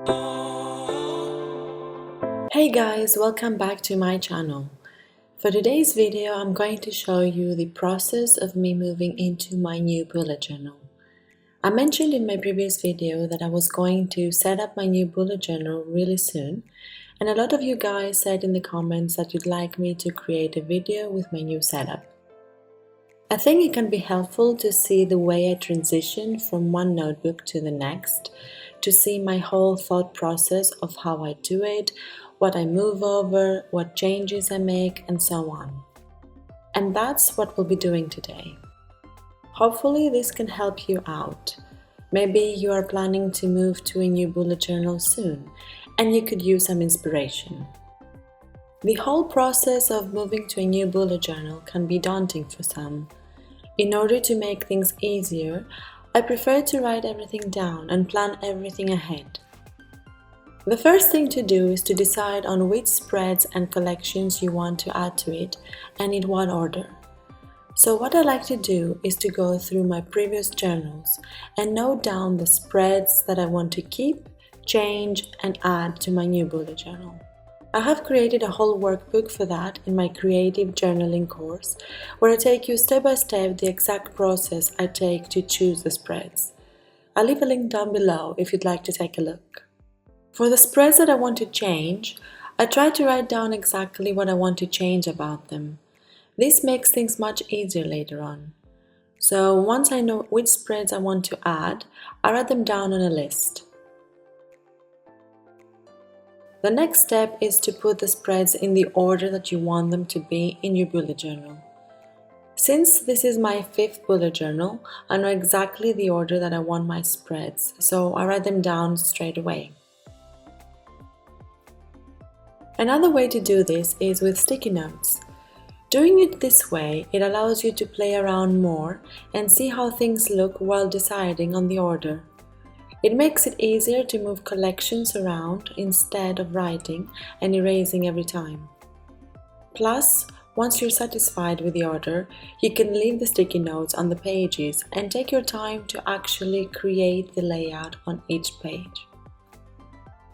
Hey guys, welcome back to my channel. For today's video, I'm going to show you the process of me moving into my new bullet journal. I mentioned in my previous video that I was going to set up my new bullet journal really soon, and a lot of you guys said in the comments that you'd like me to create a video with my new setup. I think it can be helpful to see the way I transition from one notebook to the next, to see my whole thought process of how I do it, what I move over, what changes I make, and so on. And that's what we'll be doing today. Hopefully this can help you out. Maybe you are planning to move to a new bullet journal soon, and you could use some inspiration. The whole process of moving to a new bullet journal can be daunting for some. In order to make things easier, I prefer to write everything down and plan everything ahead. The first thing to do is to decide on which spreads and collections you want to add to it and in what order. So what I like to do is to go through my previous journals and note down the spreads that I want to keep, change, and add to my new bullet journal. I have created a whole workbook for that in my creative journaling course, where I take you step by step the exact process I take to choose the spreads. I'll leave a link down below if you'd like to take a look. For the spreads that I want to change, I try to write down exactly what I want to change about them. This makes things much easier later on. So once I know which spreads I want to add, I write them down on a list. The next step is to put the spreads in the order that you want them to be in your bullet journal. Since this is my 5th bullet journal, I know exactly the order that I want my spreads, so I write them down straight away. Another way to do this is with sticky notes. Doing it this way, it allows you to play around more and see how things look while deciding on the order. It makes it easier to move collections around instead of writing and erasing every time. Plus, once you're satisfied with the order, you can leave the sticky notes on the pages and take your time to actually create the layout on each page.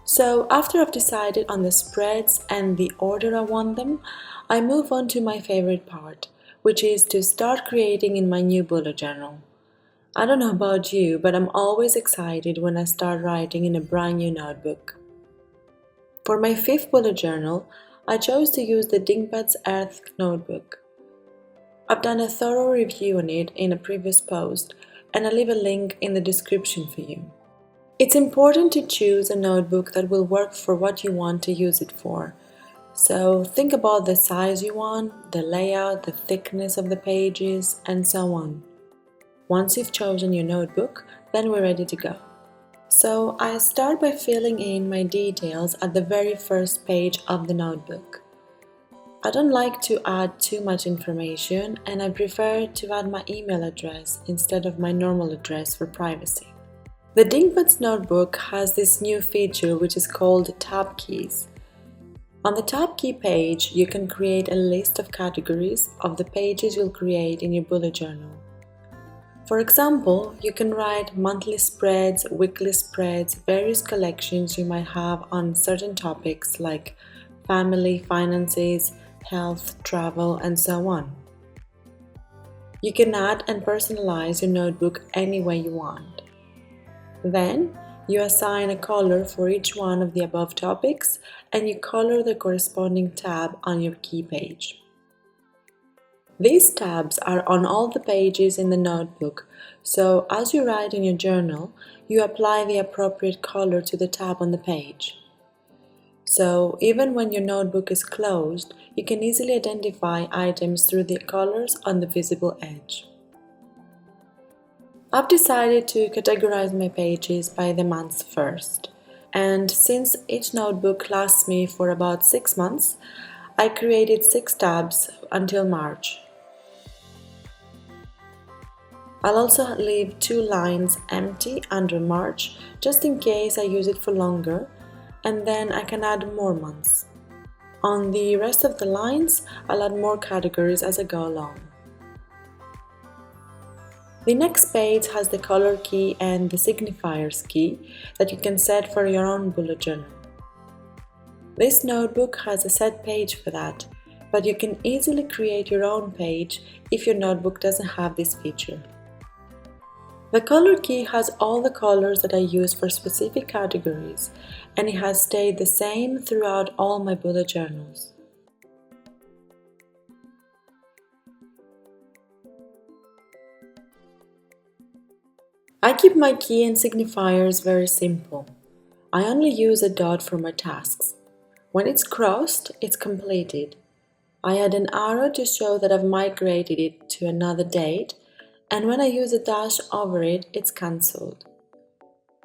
So after I've decided on the spreads and the order I want them, I move on to my favorite part, which is to start creating in my new bullet journal. I don't know about you, but I'm always excited when I start writing in a brand new notebook. For my 5th bullet journal, I chose to use the Dingbats Earth notebook. I've done a thorough review on it in a previous post, and I'll leave a link in the description for you. It's important to choose a notebook that will work for what you want to use it for. So think about the size you want, the layout, the thickness of the pages, and so on. Once you've chosen your notebook, then we're ready to go. So I start by filling in my details at the very first page of the notebook. I don't like to add too much information, and I prefer to add my email address instead of my normal address for privacy. The Dingbats notebook has this new feature which is called tab keys. On the tab key page, you can create a list of categories of the pages you'll create in your bullet journal. For example, you can write monthly spreads, weekly spreads, various collections you might have on certain topics like family, finances, health, travel, and so on. You can add and personalize your notebook any way you want. Then, you assign a color for each one of the above topics and you color the corresponding tab on your key page. These tabs are on all the pages in the notebook, so as you write in your journal, you apply the appropriate color to the tab on the page. So even when your notebook is closed, you can easily identify items through the colors on the visible edge. I've decided to categorize my pages by the months first, and since each notebook lasts me for about 6 months, I created 6 tabs until March. I'll also leave 2 lines empty under March just in case I use it for longer, and then I can add more months. On the rest of the lines, I'll add more categories as I go along. The next page has the color key and the signifiers key that you can set for your own bullet journal. This notebook has a set page for that, but you can easily create your own page if your notebook doesn't have this feature. The color key has all the colors that I use for specific categories, and it has stayed the same throughout all my bullet journals. I keep my key and signifiers very simple. I only use a dot for my tasks. When it's crossed, it's completed. I add an arrow to show that I've migrated it to another date, and when I use a dash over it, it's cancelled.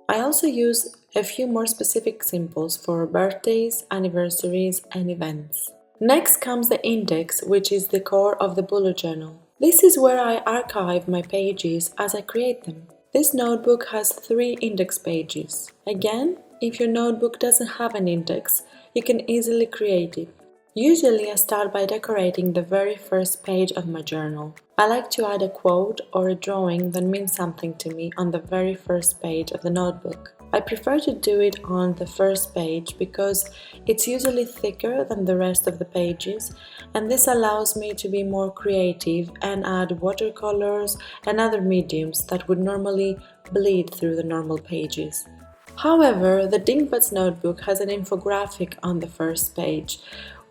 I also use a few more specific symbols for birthdays, anniversaries, and events. Next comes the index, which is the core of the bullet journal. This is where I archive my pages as I create them. This notebook has 3 index pages. Again, if your notebook doesn't have an index, you can easily create it. Usually I start by decorating the very first page of my journal. I like to add a quote or a drawing that means something to me on the very first page of the notebook. I prefer to do it on the first page because it's usually thicker than the rest of the pages, and this allows me to be more creative and add watercolors and other mediums that would normally bleed through the normal pages. However, the Dingbats notebook has an infographic on the first page,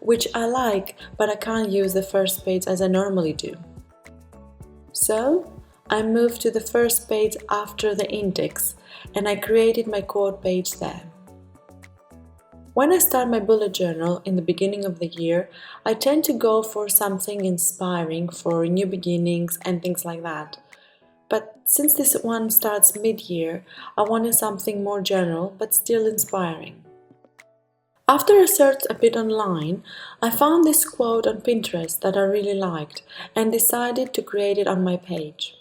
which I like, but I can't use the first page as I normally do. So, I moved to the first page after the index, and I created my quote page there. When I start my bullet journal in the beginning of the year, I tend to go for something inspiring for new beginnings and things like that. But since this one starts mid-year, I wanted something more general but still inspiring. After I searched a bit online, I found this quote on Pinterest that I really liked and decided to create it on my page.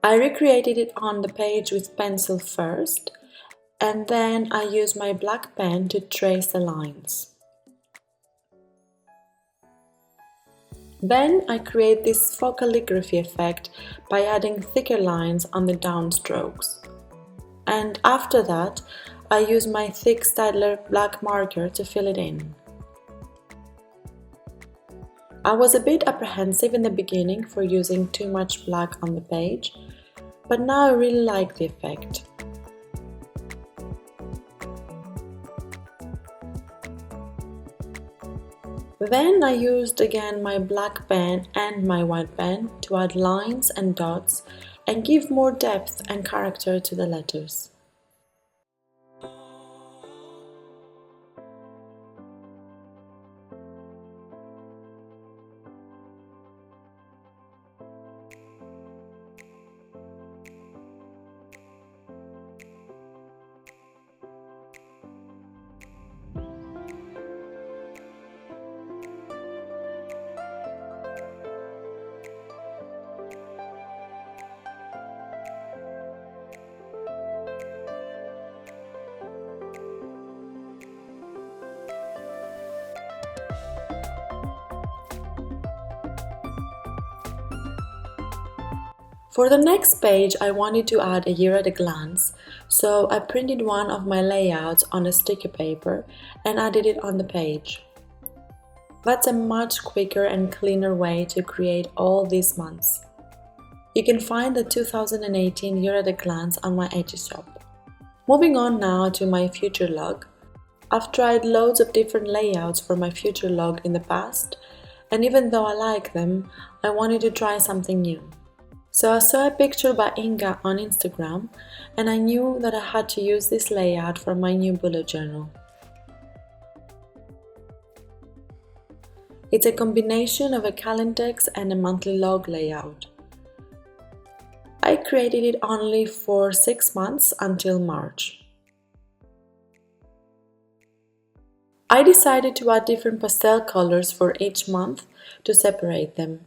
I recreated it on the page with pencil first, and then I used my black pen to trace the lines. Then I create this faux calligraphy effect by adding thicker lines on the downstrokes. And after that, I use my thick Staedtler black marker to fill it in. I was a bit apprehensive in the beginning for using too much black on the page, but now I really like the effect. Then I used again my black pen and my white pen to add lines and dots and give more depth and character to the letters. For the next page, I wanted to add a year at a glance, so I printed one of my layouts on a sticky paper and added it on the page. That's a much quicker and cleaner way to create all these months. You can find the 2018 year at a glance on my Etsy shop. Moving on now to my future log. I've tried loads of different layouts for my future log in the past, and even though I like them, I wanted to try something new. So I saw a picture by Inga on Instagram, and I knew that I had to use this layout for my new bullet journal. It's a combination of a calendex and a monthly log layout. I created it only for 6 months until March. I decided to add different pastel colors for each month to separate them.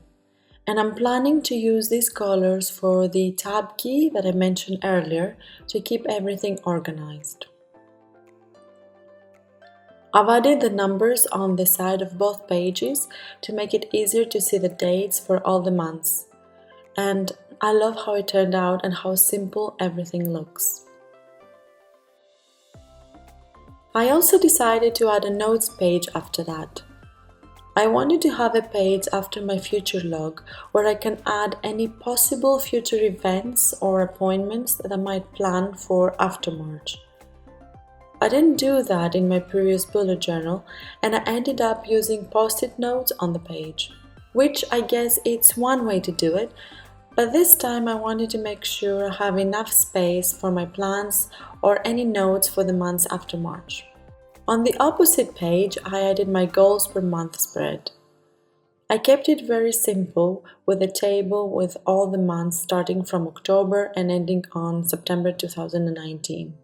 And I'm planning to use these colors for the tab key that I mentioned earlier to keep everything organized. I've added the numbers on the side of both pages to make it easier to see the dates for all the months. and I love how it turned out and how simple everything looks. I also decided to add a notes page after that. I wanted to have a page after my future log where I can add any possible future events or appointments that I might plan for after March. I didn't do that in my previous bullet journal, and I ended up using post-it notes on the page, which I guess it's one way to do it, but this time I wanted to make sure I have enough space for my plans or any notes for the months after March. On the opposite page, I added my goals per month spread. I kept it very simple with a table with all the months starting from October and ending on September 2019.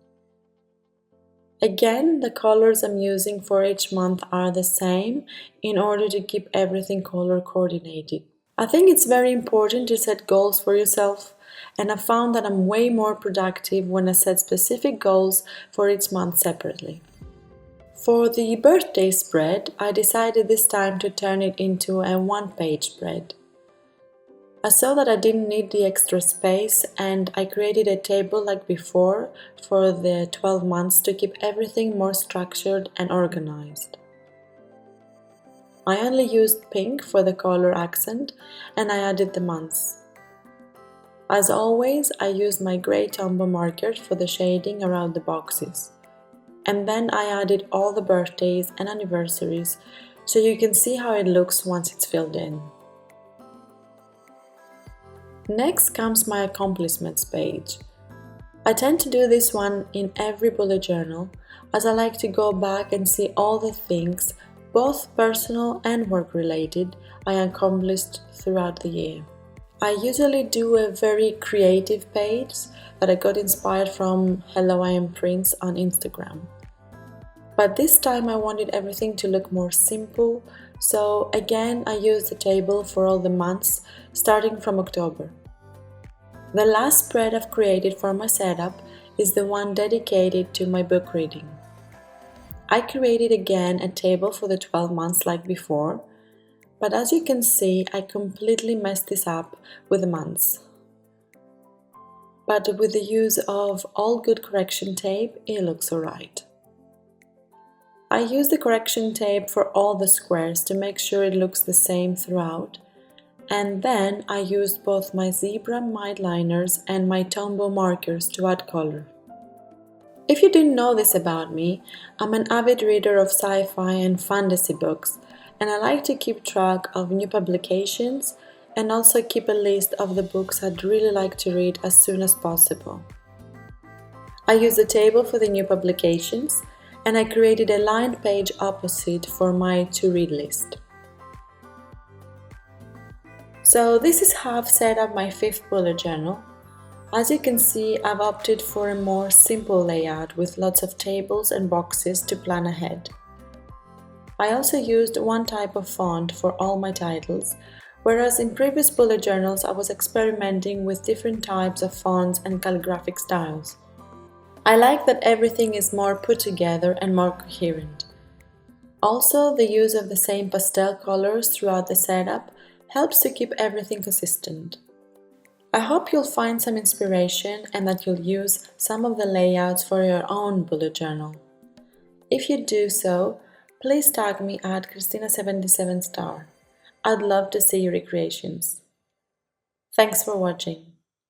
Again, the colors I'm using for each month are the same in order to keep everything color coordinated. I think it's very important to set goals for yourself, and I found that I'm way more productive when I set specific goals for each month separately. For the birthday spread, I decided this time to turn it into a one-page spread. I saw that I didn't need the extra space, and I created a table like before for the 12 months to keep everything more structured and organized. I only used pink for the color accent, and I added the months. As always, I used my grey Tombow markers for the shading around the boxes. And then I added all the birthdays and anniversaries so you can see how it looks once it's filled in. Next comes my accomplishments page. I tend to do this one in every bullet journal as I like to go back and see all the things, both personal and work related, I accomplished throughout the year. I usually do a very creative page that I got inspired from Hello I Am Prince on Instagram. But this time I wanted everything to look more simple, so again I used the table for all the months starting from October. The last spread I've created for my setup is the one dedicated to my book reading. I created again a table for the 12 months like before, but as you can see I completely messed this up with the months. But with the use of all good correction tape, it looks alright. I use the correction tape for all the squares to make sure it looks the same throughout, and then I used both my zebra Mildliners and my Tombow markers to add color. If you didn't know this about me, I'm an avid reader of sci-fi and fantasy books, and I like to keep track of new publications and also keep a list of the books I'd really like to read as soon as possible. I use the table for the new publications, and I created a lined page opposite for my to-read list. So this is how I've set up my 5th bullet journal. As you can see, I've opted for a more simple layout with lots of tables and boxes to plan ahead. I also used one type of font for all my titles, whereas in previous bullet journals I was experimenting with different types of fonts and calligraphic styles. I like that everything is more put together and more coherent. Also, the use of the same pastel colors throughout the setup helps to keep everything consistent. I hope you'll find some inspiration and that you'll use some of the layouts for your own bullet journal. If you do so, please tag me at Christina77star. I'd love to see your recreations. Thanks for watching.